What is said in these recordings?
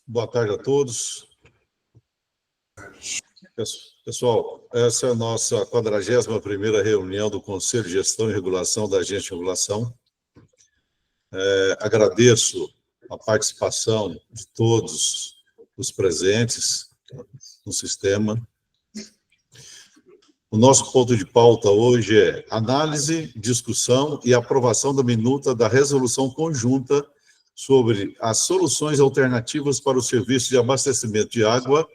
Boa tarde a todos. Pessoal, essa é a nossa 41ª reunião do Conselho de Gestão e Regulação da Agência de Regulação. Agradeço a participação de todos os presentes no sistema. O nosso ponto de pauta hoje é análise, discussão e aprovação da minuta da resolução conjunta sobre as soluções alternativas para o serviço de abastecimento de água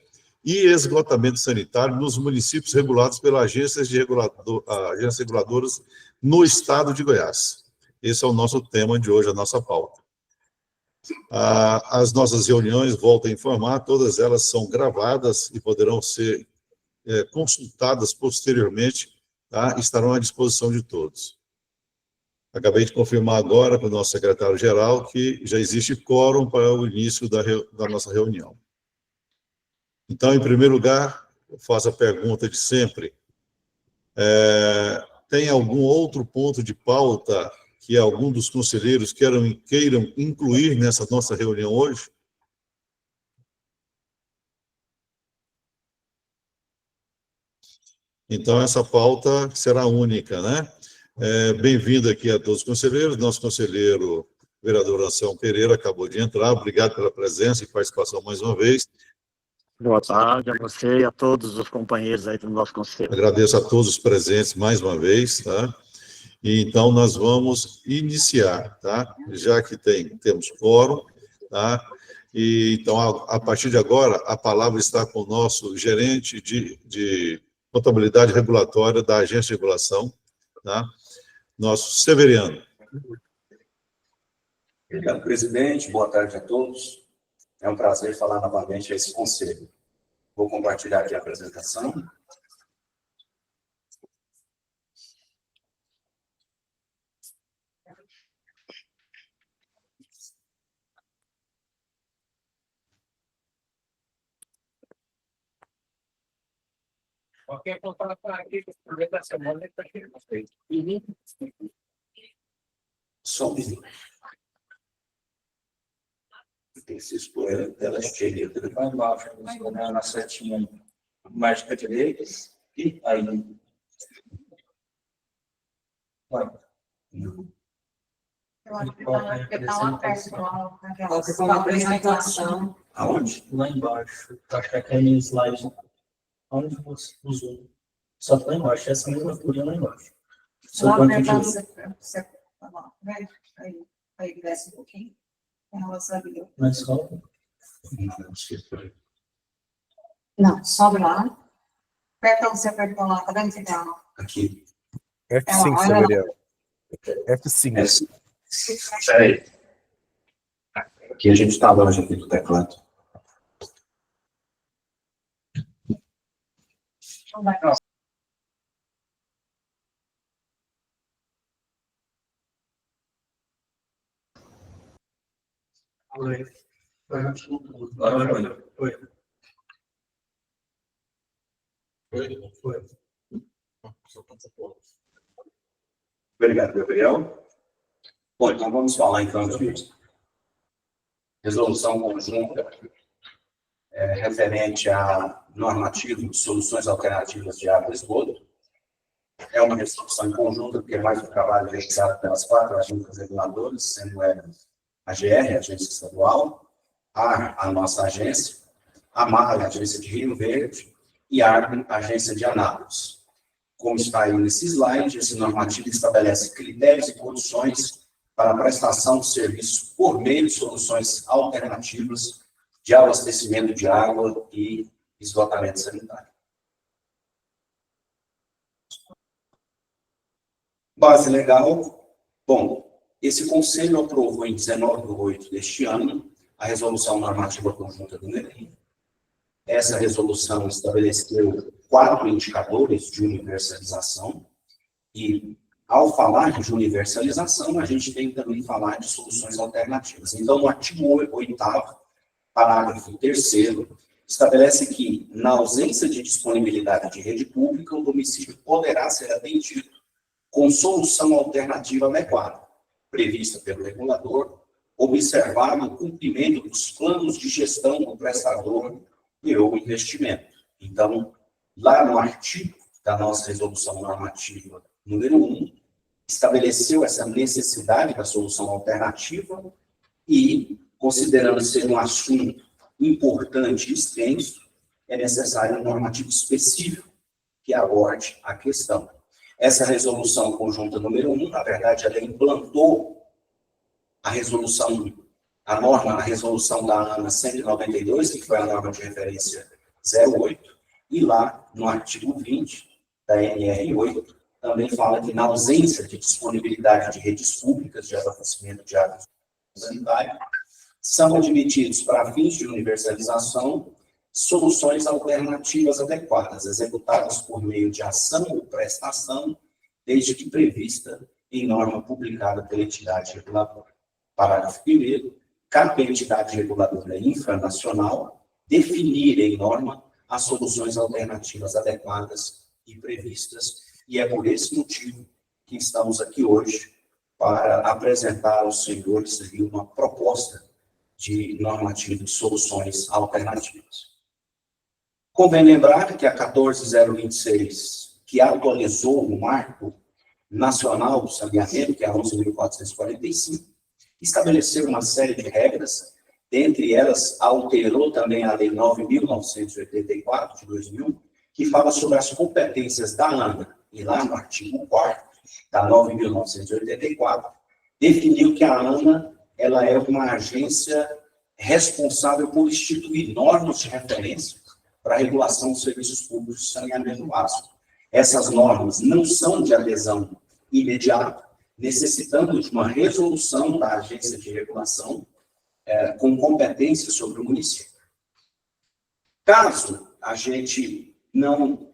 e esgotamento sanitário nos municípios regulados pelas agências reguladoras no estado de Goiás. Esse é o nosso tema de hoje, a nossa pauta. As nossas reuniões, volto a informar, todas elas são gravadas e poderão ser consultadas posteriormente, tá? Estarão à disposição de todos. Acabei de confirmar agora com o nosso secretário-geral que já existe quórum para o início da nossa reunião. Então, em primeiro lugar, eu faço a pergunta de sempre. Tem algum outro ponto de pauta que algum dos conselheiros queiram incluir nessa nossa reunião hoje? Então, essa pauta será única, né? Bem-vindo aqui a todos os conselheiros. Nosso conselheiro, vereador Anselmo Pereira, acabou de entrar. Obrigado pela presença e participação mais uma vez. Boa tarde a você e a todos os companheiros aí do nosso conselho. Agradeço a todos os presentes mais uma vez, tá? E então, nós vamos iniciar, tá? Já que temos quórum, tá? E, então, a partir de agora, a palavra está com o nosso gerente de contabilidade regulatória da Agência de Regulação, tá? Nosso Severiano. Obrigado, presidente. Boa tarde a todos. É um prazer falar novamente a esse conselho. Vou compartilhar aqui a apresentação. Ok, vou falar aqui que o projeto da semana está cheio de vocês. Só um minuto. Tem que se expor a tela cheia. Vai embaixo, na setinha mágica direita, e aí. Vai. Eu acho que está lá perto, Uma apresentação. Aonde? Lá embaixo. Acho que aquele slide. Onde você usou? Só que lá embaixo, essa mesma folha lá embaixo. Só Lá quanto apertado, de... você tá lá, né? Aí desce um pouquinho. Ela sabe. Mais só. Não, sobe lá. Aperta onde você apertou lá, tá vendo que tá? Aqui. F5, Severiano. F5. Peraí. Aqui a gente está longe aqui do teclado. Obrigado, Gabriel. Bom, então vamos falar então de resolução conjunta referente a normativo de soluções alternativas de água e esgoto. É uma resolução conjunta, porque é mais um trabalho realizado pelas 4 agências reguladoras, sendo a GR, a Agência Estadual, a nossa agência, a MAR, a Agência de Rio Verde, e a ARB, a Agência de Anápolis. Como está aí nesse slide, esse normativo estabelece critérios e condições para a prestação de serviços por meio de soluções alternativas de abastecimento de água e esgotamento sanitário. Base legal. Bom, esse Conselho aprovou em 19/8 deste ano a Resolução Normativa Conjunta do NEPIM. Essa resolução estabeleceu 4 indicadores de universalização e, ao falar de universalização, a gente tem que também falar de soluções alternativas. Então, no artigo 8º, parágrafo 3º, estabelece que, na ausência de disponibilidade de rede pública, o domicílio poderá ser atendido com solução alternativa adequada, prevista pelo regulador observado o cumprimento dos planos de gestão do prestador e ou investimento. Então, lá no artigo da nossa resolução normativa número 1, estabeleceu essa necessidade da solução alternativa e, considerando ser um assunto importante e extenso, é necessário um normativo específico que aborde a questão. Essa resolução conjunta número 1, na verdade, ela implantou a resolução da ANA 192, que foi a norma de referência 08, e lá no artigo 20 da NR8, também fala que na ausência de disponibilidade de redes públicas de abastecimento de água sanitária, são admitidos para fins de universalização soluções alternativas adequadas, executadas por meio de ação ou prestação, desde que prevista em norma publicada pela entidade reguladora. Parágrafo 1º, cabe à entidade reguladora infranacional definir em norma as soluções alternativas adequadas e previstas, e é por esse motivo que estamos aqui hoje para apresentar aos senhores uma proposta de normativa de soluções alternativas. Convém lembrar que a 14026, que atualizou o marco nacional do saneamento, que é a 11.445, estabeleceu uma série de regras, dentre elas alterou também a Lei 9.984, de 2000, que fala sobre as competências da ANA, e lá no artigo 4º da 9.984, definiu que a ANA ela é uma agência responsável por instituir normas de referência para a regulação dos serviços públicos de saneamento básico. Essas normas não são de adesão imediata, necessitando de uma resolução da agência de regulação com competência sobre o município. Caso a gente não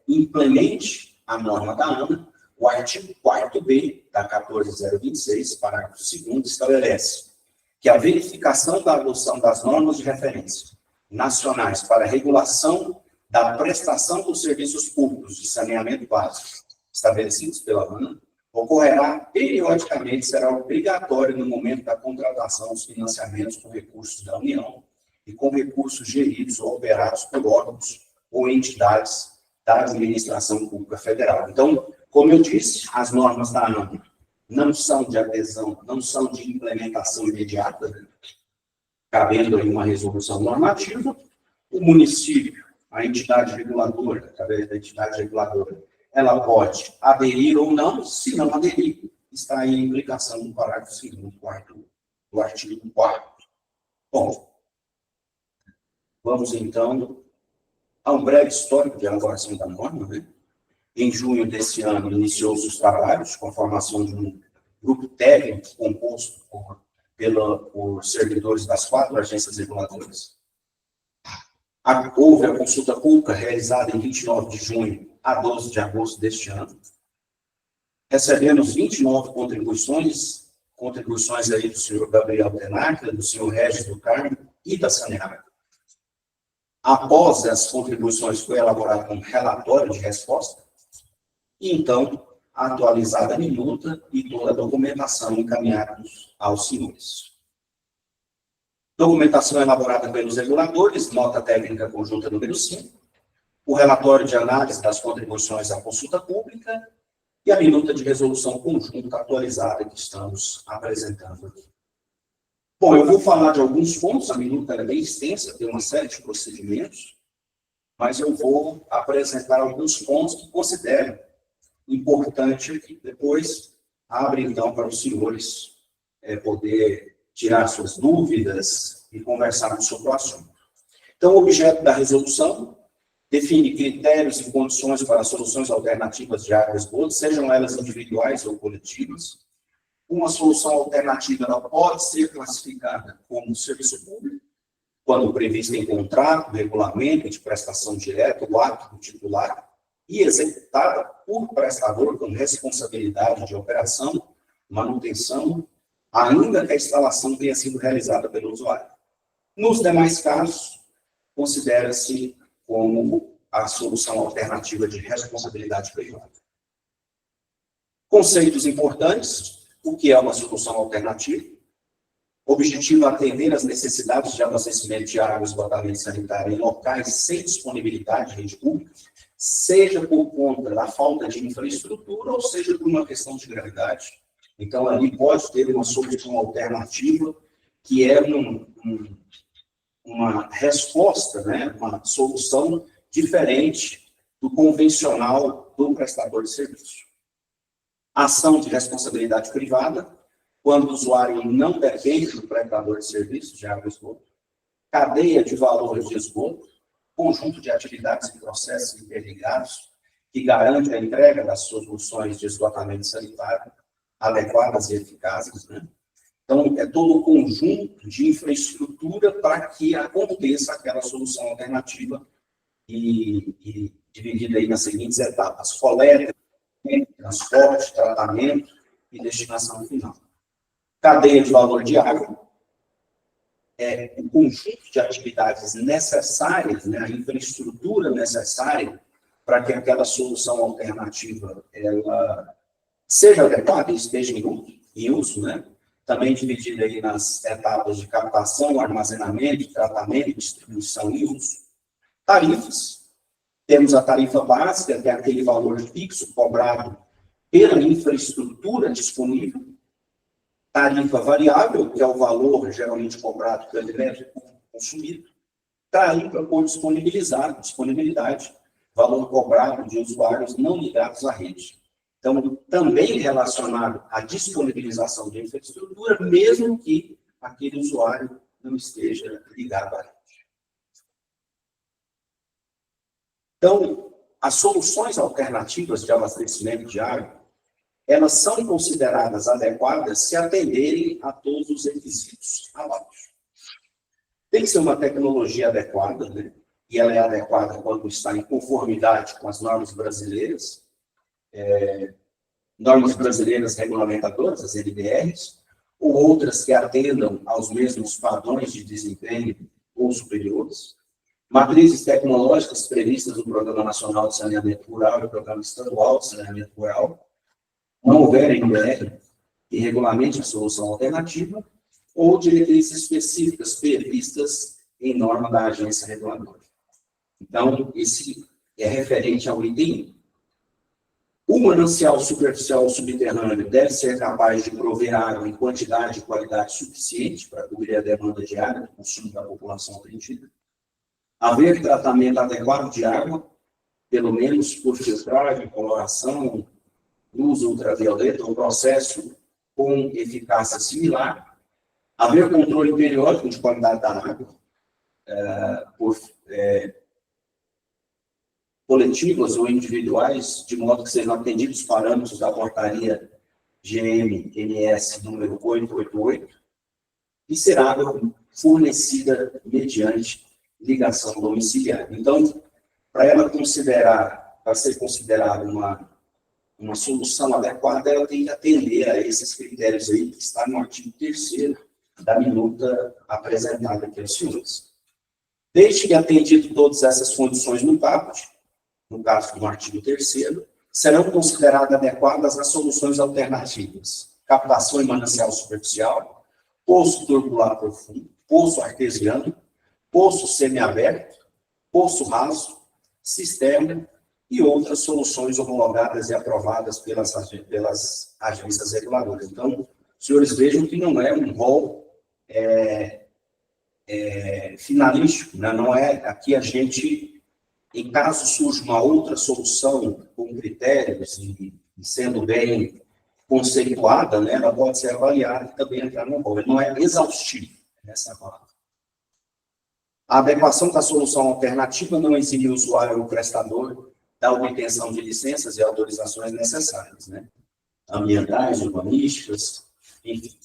implemente a norma da ANA, o artigo 4º da 14026, parágrafo 2º, estabelece que a verificação da adoção das normas de referência nacionais para a regulação da prestação dos serviços públicos de saneamento básico estabelecidos pela ANA ocorrerá periodicamente, será obrigatório no momento da contratação dos financiamentos com recursos da União e com recursos geridos ou operados por órgãos ou entidades da administração pública federal. Então, como eu disse, as normas da ANA não são de adesão, não são de implementação imediata, né? Cabendo aí uma resolução normativa, o município, a entidade reguladora, através da entidade reguladora, ela pode aderir ou não. Se não aderir, está aí a implicação do parágrafo 2º do artigo 4º. Bom, vamos então a um breve histórico de elaboração da norma, né? Em junho desse ano, iniciou-se os trabalhos com a formação de um grupo técnico composto por servidores das 4 agências reguladoras. Houve a consulta pública realizada em 29 de junho a 12 de agosto deste ano. Recebemos 29 contribuições aí do senhor Gabriel Tenacla, do senhor Regis do Carmo e da Saneaga. Após as contribuições, foi elaborado um relatório de resposta, e então, atualizada a minuta e toda a documentação encaminhada aos senhores. Documentação elaborada pelos reguladores, nota técnica conjunta número 5, o relatório de análise das contribuições à consulta pública e a minuta de resolução conjunta atualizada que estamos apresentando aqui. Bom, eu vou falar de alguns pontos, a minuta é bem extensa, tem uma série de procedimentos, mas eu vou apresentar alguns pontos que considero importante aqui. Depois, abre então para os senhores poder tirar suas dúvidas e conversarmos sobre o assunto. Então, o objeto da resolução define critérios e condições para soluções alternativas de água e esgoto, sejam elas individuais ou coletivas. Uma solução alternativa ela pode ser classificada como serviço público, quando prevista em contrato, regulamento de prestação direta, o ato do titular, e executada por prestador com responsabilidade de operação, manutenção, ainda que a instalação tenha sido realizada pelo usuário. Nos demais casos, considera-se como a solução alternativa de responsabilidade privada. Conceitos importantes: o que é uma solução alternativa? Objetivo atender às necessidades de abastecimento de água e esgotamento sanitário em locais sem disponibilidade de rede pública, seja por conta da falta de infraestrutura ou seja por uma questão de gravidade. Então, ali pode ter uma solução alternativa, que é uma resposta, né, uma solução diferente do convencional do prestador de serviço. Ação de responsabilidade privada, quando o usuário não depende do prestador de serviço de água e esgoto. Cadeia de valores de esgoto, conjunto de atividades e processos interligados que garante a entrega das soluções de esgotamento sanitário adequadas e eficazes, né? Então, é todo o conjunto de infraestrutura para que aconteça aquela solução alternativa e dividida aí nas seguintes etapas: coleta, transporte, tratamento e destinação final. Cadeia de valor de água é o conjunto de atividades necessárias, né, a infraestrutura necessária para que aquela solução alternativa ela seja adequada e esteja em uso, né? Também dividida aí nas etapas de captação, armazenamento, tratamento, distribuição e uso. Tarifas. Temos a tarifa básica, que é aquele valor fixo cobrado pela infraestrutura disponível. Tarifa variável, que é o valor geralmente cobrado pelo elétrico consumido. Tarifa por disponibilidade, valor cobrado de usuários não ligados à rede. Então, também relacionado à disponibilização de infraestrutura, mesmo que aquele usuário não esteja ligado à rede. Então, as soluções alternativas de abastecimento de água, elas são consideradas adequadas se atenderem a todos os requisitos abaixo. Tem que ser uma tecnologia adequada, né? E ela é adequada quando está em conformidade com as normas brasileiras, normas brasileiras regulamentadoras, as NBRs, ou outras que atendam aos mesmos padrões de desempenho ou superiores. Matrizes tecnológicas previstas no Programa Nacional de Saneamento Rural e Programa Estadual de Saneamento Rural. Não houver NBR que regulamente a solução alternativa, ou diretrizes específicas previstas em norma da agência reguladora. Então, esse é referente ao item 1. O manancial superficial ou subterrâneo deve ser capaz de prover água em quantidade e qualidade suficiente para cobrir a demanda diária do consumo da população atendida. Haver tratamento adequado de água, pelo menos por filtragem, coloração, luz ultravioleta, um processo com eficácia similar. Haver controle periódico de qualidade da água, por coletivas ou individuais, de modo que sejam atendidos os parâmetros da portaria GM-MS número 888, e será fornecida mediante ligação domiciliar. Então, para ser considerada uma solução adequada, ela tem que atender a esses critérios aí que está no artigo 3º da minuta apresentada aqui aos senhores. Desde que atendido todas essas condições no caput, no caso do artigo 3º, serão consideradas adequadas as soluções alternativas: captação e manancial superficial, poço turbular profundo, poço artesiano, poço semiaberto, poço raso, cisterna e outras soluções homologadas e aprovadas pelas agências reguladoras. Então, os senhores vejam que não é um rol finalístico, né? Não é aqui a gente, em caso surja uma outra solução com critérios e sendo bem conceituada, né, ela pode ser avaliada e também entrar no rol. Ele não é exaustivo nessa palavra. A adequação da solução alternativa não exime o usuário ou o prestador da obtenção de licenças e autorizações necessárias, né? Ambientais, urbanísticas, enfim.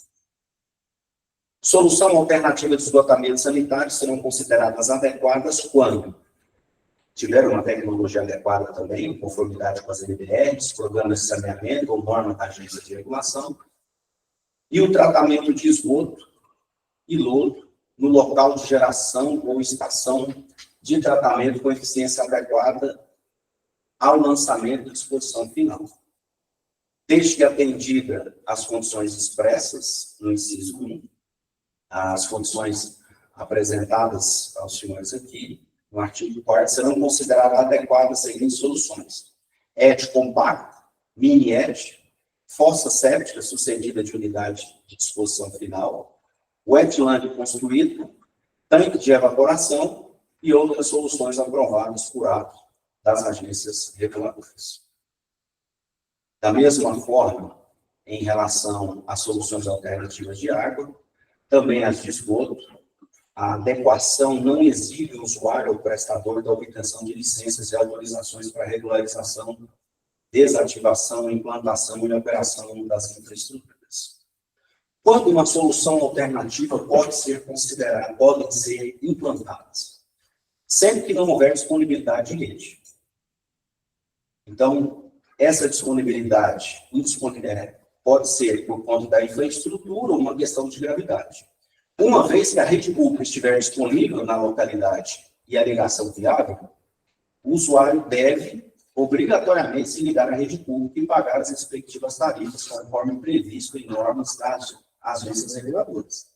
Solução alternativa de esgotamento sanitário serão consideradas adequadas quando tiver uma tecnologia adequada também, em conformidade com as NBRs, programas de saneamento ou norma da agência de regulação, e o tratamento de esgoto e lodo no local de geração ou estação de tratamento com eficiência adequada ao lançamento e disposição final. Desde que atendida as condições expressas no inciso 1, as condições apresentadas aos senhores aqui, no artigo 4º, serão consideradas adequadas as seguintes soluções: ET compacto, mini ET, fossa séptica sucedida de unidade de disposição final, wetland construído, tanque de evaporação e outras soluções aprovadas por ato das agências reguladoras. Da mesma forma, em relação às soluções alternativas de água, também as de esgoto, a adequação não exige o usuário ou prestador da obtenção de licenças e autorizações para regularização, desativação, implantação e operação das infraestruturas. Quando uma solução alternativa pode ser considerada, podem ser implantadas, sempre que não houver disponibilidade de rede. Então, essa disponibilidade pode ser por conta da infraestrutura ou uma questão de gravidade. Uma vez que a rede pública estiver disponível na localidade e a ligação viável, o usuário deve obrigatoriamente se ligar à rede pública e pagar as respectivas tarifas conforme previsto em normas das agências reguladoras.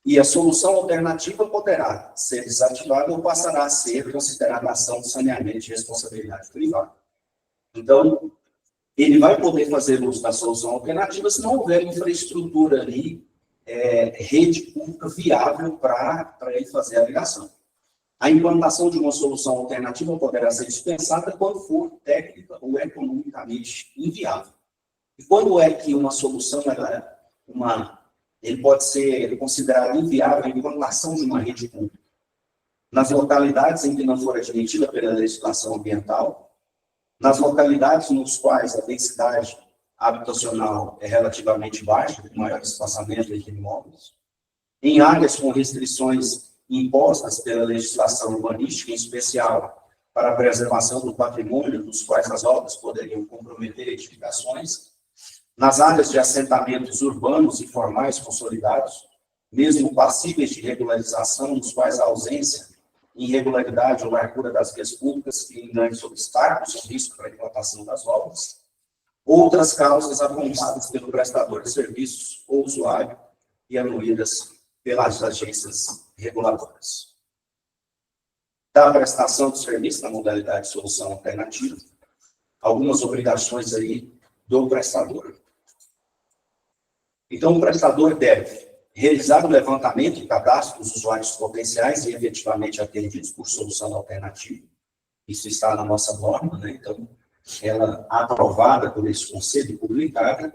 E a solução alternativa poderá ser desativada ou passará a ser considerada ação de saneamento de responsabilidade privada. Então, ele vai poder fazer uso da solução alternativa se não houver infraestrutura ali, rede pública viável para ele fazer a ligação. A implantação de uma solução alternativa poderá ser dispensada quando for técnica ou economicamente inviável. E quando é que uma solução ele pode ser considerado inviável a implantação de uma rede pública? Nas localidades em que não for admitida pela legislação ambiental, nas localidades nos quais a densidade habitacional é relativamente baixa, com maior espaçamento entre imóveis, em áreas com restrições impostas pela legislação urbanística, em especial para a preservação do patrimônio, dos quais as obras poderiam comprometer edificações, nas áreas de assentamentos urbanos e formais consolidados, mesmo passíveis de regularização, nos quais a ausência, irregularidade ou largura das vias públicas que grandes obstáculos ou risco para a implantação das obras, outras causas apontadas pelo prestador de serviços ou usuário e anuídas pelas agências reguladoras. Da prestação de serviço na modalidade de solução alternativa, algumas obrigações aí do prestador. Então, o prestador deve realizar o levantamento e cadastro dos usuários potenciais e efetivamente atendidos por solução alternativa. Isso está na nossa norma, né? Então, ela aprovada por esse conselho e publicada,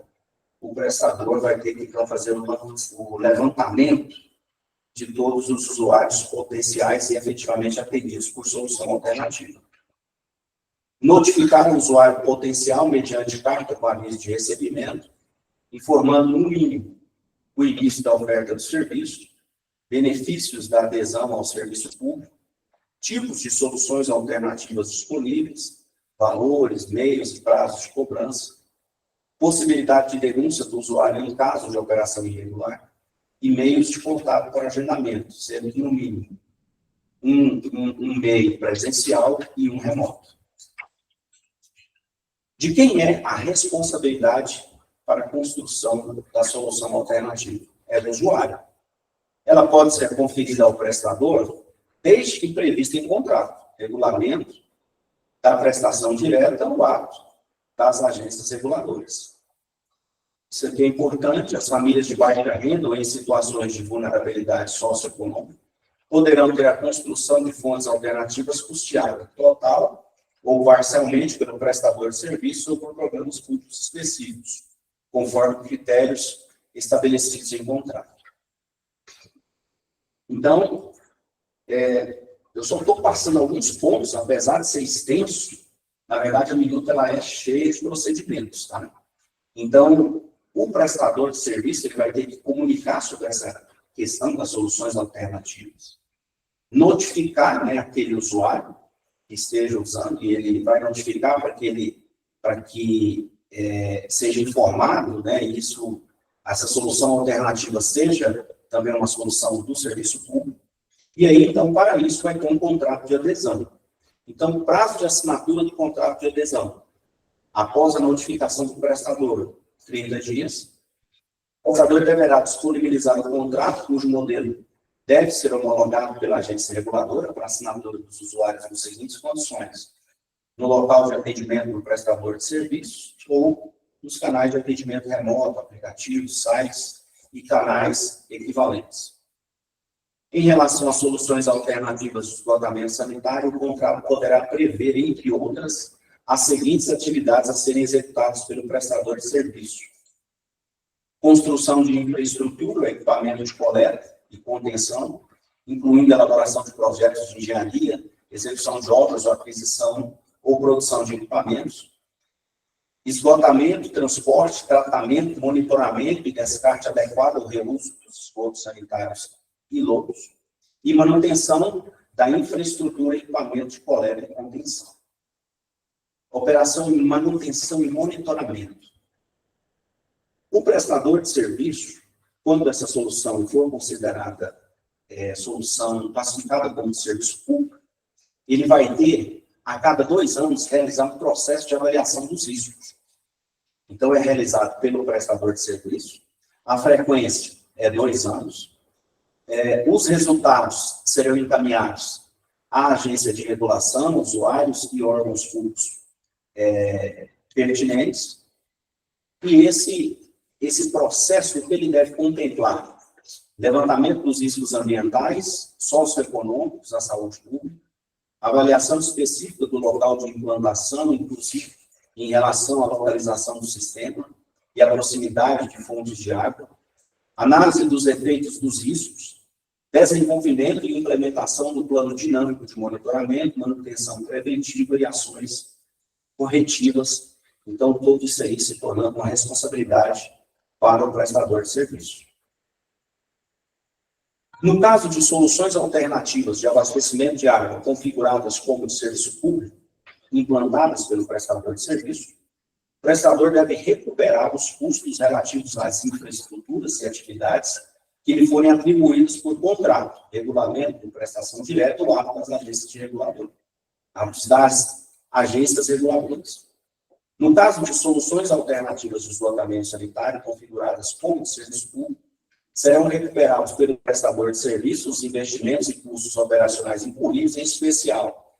o prestador vai ter que então fazer o levantamento de todos os usuários potenciais e efetivamente atendidos por solução alternativa. Notificar o usuário potencial mediante carta com aviso de recebimento, informando, no mínimo, o início da oferta do serviço, benefícios da adesão ao serviço público, tipos de soluções alternativas disponíveis, valores, meios e prazos de cobrança, possibilidade de denúncia do usuário em caso de operação irregular e meios de contato para agendamento, sendo que, no mínimo, um meio presencial e um remoto. De quem é a responsabilidade para a construção da solução alternativa? É do usuário. Ela pode ser conferida ao prestador desde que prevista em contrato, regulamento da prestação direta ou ato das agências reguladoras. Isso aqui é importante. As famílias de baixa renda ou em situações de vulnerabilidade socioeconômica poderão ter a construção de fontes alternativas custeadas total ou parcialmente pelo prestador de serviços ou por programas públicos específicos, conforme critérios estabelecidos em contrato. Então, eu só estou passando alguns pontos, apesar de ser extenso, na verdade a minuta ela é cheia de procedimentos, tá? Então, o prestador de serviço ele vai ter que comunicar sobre essa questão das soluções alternativas, notificar, né, aquele usuário que esteja usando, e ele vai notificar para que seja informado, né, essa solução alternativa seja também uma solução do serviço público. E aí, então, para isso, vai ter um contrato de adesão. Então, o prazo de assinatura do contrato de adesão, após a notificação do prestador, 30 dias. O operador deverá disponibilizar o contrato, cujo modelo deve ser homologado pela agência reguladora para assinatura dos usuários nas seguintes condições: no local de atendimento do prestador de serviços ou nos canais de atendimento remoto, aplicativos, sites e canais equivalentes. Em relação às soluções alternativas de esgotamento sanitário, o contrato poderá prever, entre outras, as seguintes atividades a serem executadas pelo prestador de serviço: construção de infraestrutura, equipamento de coleta e contenção, incluindo a elaboração de projetos de engenharia, execução de obras ou aquisição ou produção de equipamentos, esgotamento, transporte, tratamento, monitoramento e descarte adequado ao reuso dos esgotos sanitários e lodos, e manutenção da infraestrutura e equipamento de coleta e contenção. Operação em manutenção e monitoramento. O prestador de serviço, quando essa solução for considerada solução classificada como serviço público, ele vai ter, a cada 2 anos, realizar um processo de avaliação dos riscos. Então, é realizado pelo prestador de serviço, a frequência é 2 anos, os resultados serão encaminhados à agência de regulação, usuários e órgãos públicos pertinentes, e esse processo, o que ele deve contemplar? Levantamento dos riscos ambientais, socioeconômicos, à saúde pública, avaliação específica do local de implantação, inclusive em relação à localização do sistema e à proximidade de fontes de água, análise dos efeitos dos riscos, desenvolvimento e implementação do plano dinâmico de monitoramento, manutenção preventiva e ações corretivas. Então, tudo isso aí se tornando uma responsabilidade para o prestador de serviço. No caso de soluções alternativas de abastecimento de água configuradas como de serviço público, implantadas pelo prestador de serviço, o prestador deve recuperar os custos relativos às infraestruturas e atividades que lhe forem atribuídos por contrato, regulamento de prestação direta ou ato das agências de regulador, atos das agências reguladoras. No caso de soluções alternativas de esgotamento sanitário configuradas como de serviço público, serão recuperados pelo prestador de serviços os investimentos e custos operacionais incorridos, em especial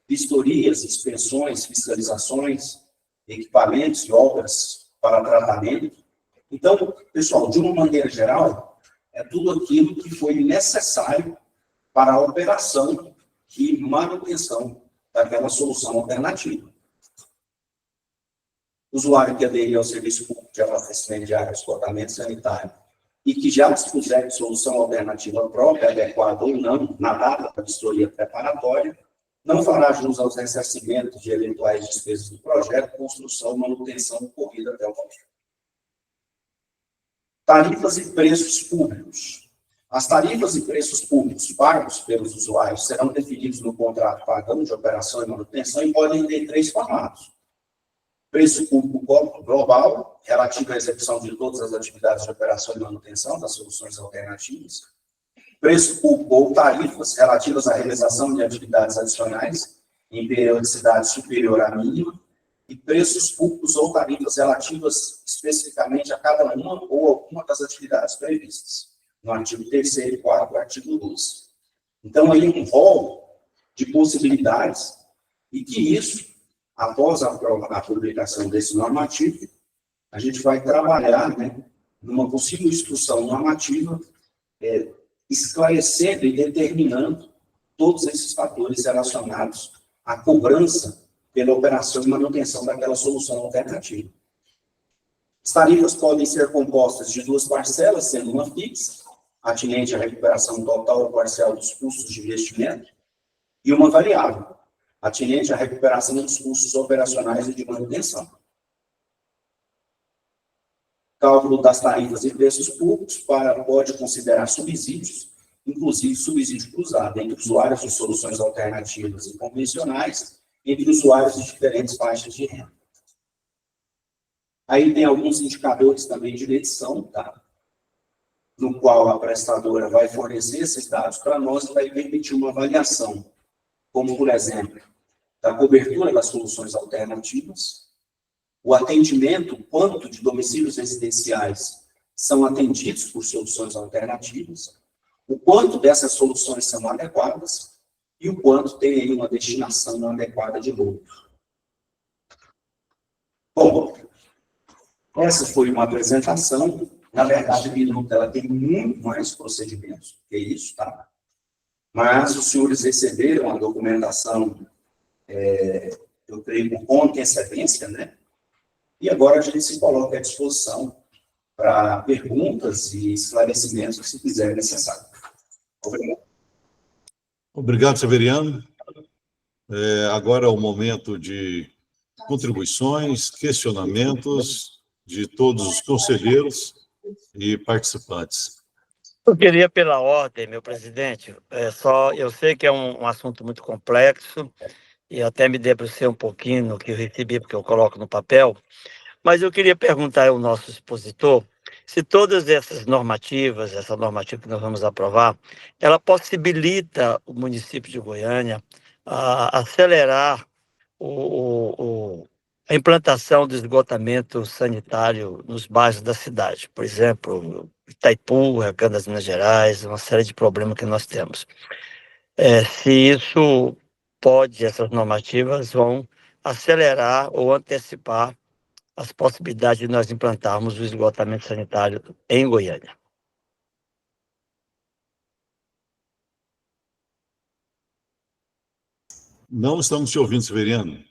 vistorias, inspeções, fiscalizações, equipamentos e obras para tratamento. Então, pessoal, de uma maneira geral, é tudo aquilo que foi necessário para a operação e manutenção daquela solução alternativa. O usuário que aderir ao serviço público de abastecimento de água e esgotamento sanitário e que já dispuser de solução alternativa própria, adequada ou não, na data da vistoria preparatória, não fará jus aos ressarcimentos de eventuais despesas do projeto, construção e manutenção ocorrida até o fim. Tarifas e preços públicos. As tarifas e preços públicos pagos pelos usuários serão definidos no contrato pagão de operação e manutenção e podem ter 3 formatos. Preço público global, relativo à execução de todas as atividades de operação e manutenção das soluções alternativas. Preço público ou tarifas relativas à realização de atividades adicionais em periodicidade superior à mínima. E preços públicos ou tarifas relativas especificamente a cada uma ou alguma das atividades previstas, no artigo 3º e 4º do artigo 12. Então, aí um rol de possibilidades, e que isso, após a publicação desse normativo, a gente vai trabalhar, numa possível instrução normativa, esclarecendo e determinando todos esses fatores relacionados à cobrança pela operação e manutenção daquela solução alternativa. As tarifas podem ser compostas de 2 parcelas, sendo uma fixa, atinente à recuperação total ou parcial dos custos de investimento, e uma variável, atinente à recuperação dos custos operacionais e de manutenção. Cálculo das tarifas e preços públicos pode considerar subsídios, inclusive subsídio cruzado, entre usuários de soluções alternativas e convencionais, entre usuários de diferentes faixas de renda. Aí tem alguns indicadores também de medição, no qual a prestadora vai fornecer esses dados para nós e vai permitir uma avaliação, como, por exemplo, da cobertura das soluções alternativas, o atendimento, quanto de domicílios residenciais são atendidos por soluções alternativas, o quanto dessas soluções são adequadas e o quanto tem aí uma destinação não adequada de lucro. Bom, essa foi uma apresentação. Na verdade, a minuta ela tem muito mais procedimentos que isso, tá? Mas os senhores receberam a documentação, eu creio, com antecedência, né? E agora a gente se coloca à disposição para perguntas e esclarecimentos que se quiser necessário. Obrigado. Obrigado, Severiano. Agora é o momento de contribuições, questionamentos de todos os conselheiros e participantes. Eu queria, pela ordem, meu presidente, eu sei que é um assunto muito complexo, e até me debrucei um pouquinho no que eu recebi, porque eu coloco no papel, mas eu queria perguntar ao nosso expositor se todas essas normativas, essa normativa que nós vamos aprovar, ela possibilita o município de Goiânia a acelerar a implantação do esgotamento sanitário nos bairros da cidade. Por exemplo, Itaipu, Recandas, Minas Gerais, uma série de problemas que nós temos. Se isso essas normativas vão acelerar ou antecipar as possibilidades de nós implantarmos o esgotamento sanitário em Goiânia. Não estamos te ouvindo, Severiano.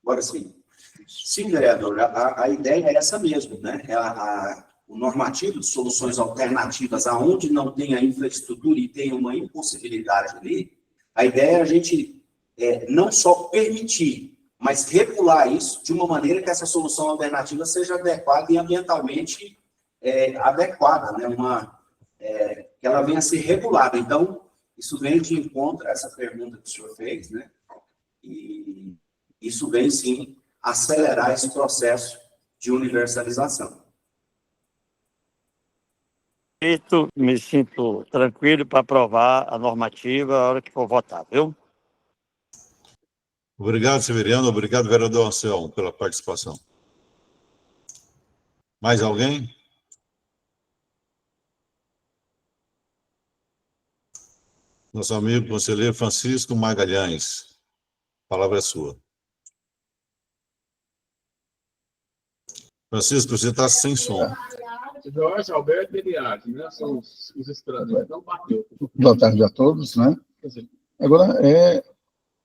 Agora sim. Sim, vereador, a ideia é essa mesmo, né? O normativo de soluções alternativas, aonde não tem a infraestrutura e tem uma impossibilidade ali, a ideia é a gente não só permitir, mas regular isso de uma maneira que essa solução alternativa seja adequada e ambientalmente adequada, né? Que ela venha a ser regulada. Então, isso vem de encontro a essa pergunta que o senhor fez, né? E isso vem, sim, acelerar esse processo de universalização. Me sinto tranquilo para aprovar a normativa a hora que for votar, viu? Obrigado, Severiano. Obrigado, vereador Anselmo, pela participação. Mais alguém? Nosso amigo conselheiro Francisco Magalhães. A palavra é sua. Francisco, você está sem som. Jorge Alberto Eliade, né? São os estrangeiros. Não bateu. Boa tarde a todos, né? Agora,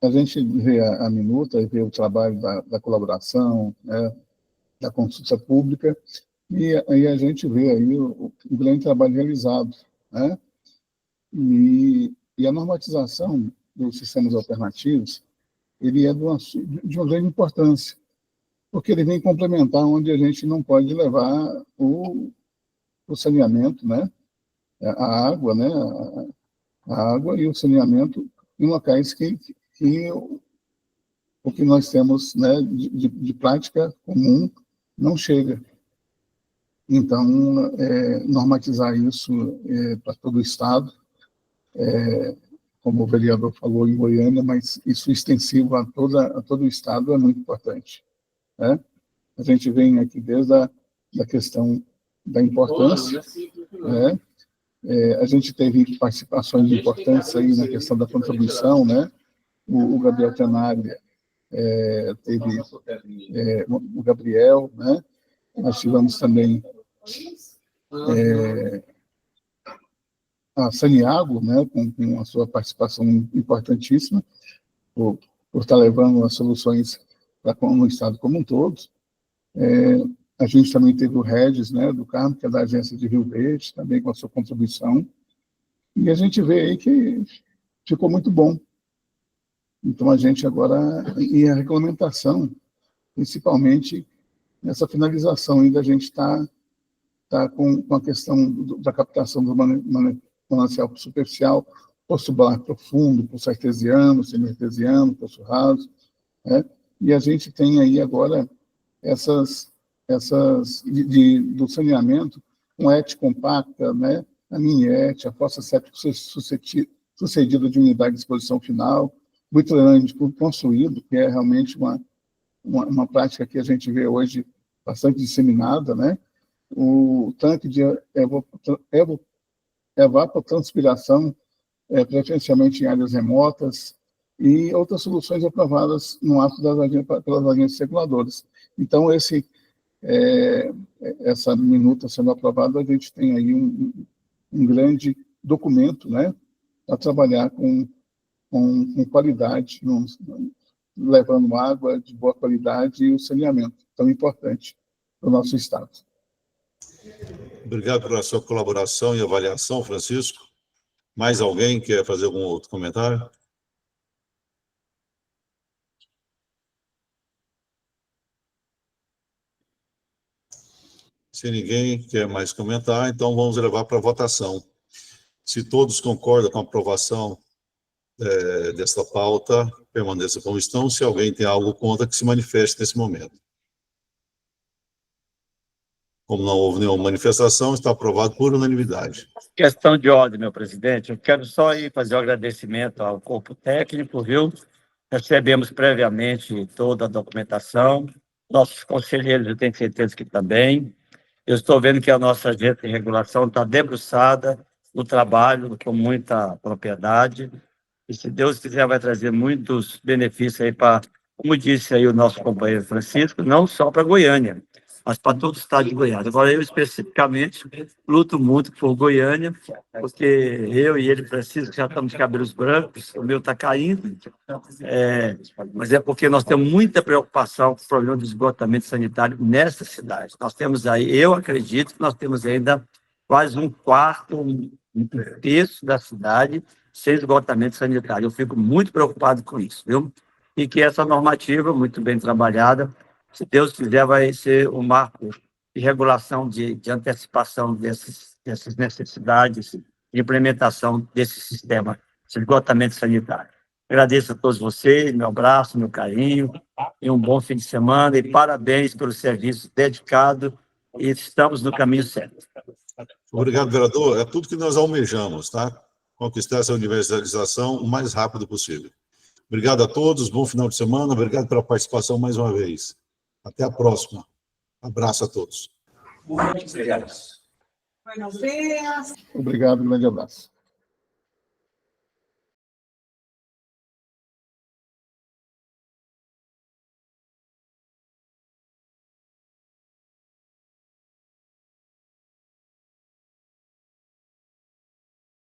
a gente vê a minuta, vê o trabalho da colaboração, né? Da consulta pública, e a gente vê aí o grande trabalho realizado, né? E a normatização dos sistemas alternativos, ele é de uma grande importância, porque ele vem complementar onde a gente não pode levar o saneamento, né? A água, né? A água e o saneamento em locais que o que nós temos, né, de prática comum não chega. Então, normatizar isso para todo o Estado, como o vereador falou em Goiânia, mas isso extensivo a todo o Estado é muito importante, né? A gente vem aqui desde a questão da importância, né? A gente teve participações importantes aí na questão da contribuição, né? O Gabriel Tenaglia teve o Gabriel, né? Nós tivemos também a Saniago, né? Com a sua participação importantíssima, por estar levando as soluções no Estado como um todo. A gente também teve o Regis, né, do Carmo, que é da agência de Rio Verde, também com a sua contribuição. E a gente vê aí que ficou muito bom. Então, a gente agora... E a regulamentação, principalmente nessa finalização ainda, a gente está com a questão da captação do manancial superficial, poço balar profundo, poço artesiano, semi-artesiano, poço raso, né? E a gente tem aí agora essas do saneamento, com ET compacta, né? A mini-ET, a fossa séptica sucedida de unidade de disposição final, muito grande construído, que é realmente uma prática que a gente vê hoje bastante disseminada, né? O tanque de evapotranspiração, preferencialmente em áreas remotas, e outras soluções aprovadas no ato pelas agências reguladoras. Então, essa minuta sendo aprovada, a gente tem aí um grande documento, né, para trabalhar com qualidade, levando água de boa qualidade e o saneamento, tão importante para o nosso Estado. Obrigado pela sua colaboração e avaliação, Francisco. Mais alguém quer fazer algum outro comentário? Se ninguém quer mais comentar, então vamos levar para a votação. Se todos concordam com a aprovação desta pauta, permaneça como estão. Se alguém tem algo contra, que se manifeste nesse momento. Como não houve nenhuma manifestação, está aprovado por unanimidade. Questão de ordem, meu presidente. Eu quero só ir fazer um agradecimento ao corpo técnico, viu? Recebemos previamente toda a documentação. Nossos conselheiros, eu tenho certeza que também. Eu estou vendo que a nossa agência de regulação está debruçada no trabalho, com muita propriedade. E, se Deus quiser, vai trazer muitos benefícios aí para, como disse aí o nosso companheiro Francisco, não só para Goiânia, mas para todo o estado de Goiás. Agora, eu especificamente luto muito por Goiânia, porque eu e ele, Francisco, já estamos de cabelos brancos, o meu está caindo, mas é porque nós temos muita preocupação com o problema do esgotamento sanitário nessa cidade. Nós temos aí, eu acredito que nós temos ainda quase um quarto, um terço da cidade sem esgotamento sanitário. Eu fico muito preocupado com isso, viu? E que essa normativa, muito bem trabalhada, se Deus quiser, vai ser um marco de regulação, de antecipação dessas necessidades, de implementação desse sistema de esgotamento sanitário. Agradeço a todos vocês, meu abraço, meu carinho, e um bom fim de semana, e parabéns pelo serviço dedicado, e estamos no caminho certo. Obrigado, vereador. É tudo que nós almejamos, tá? Conquistar essa universalização o mais rápido possível. Obrigado a todos, bom final de semana, obrigado pela participação mais uma vez. Até a próxima. Abraço a todos. Obrigado. Buenos dias. Obrigado, grande abraço.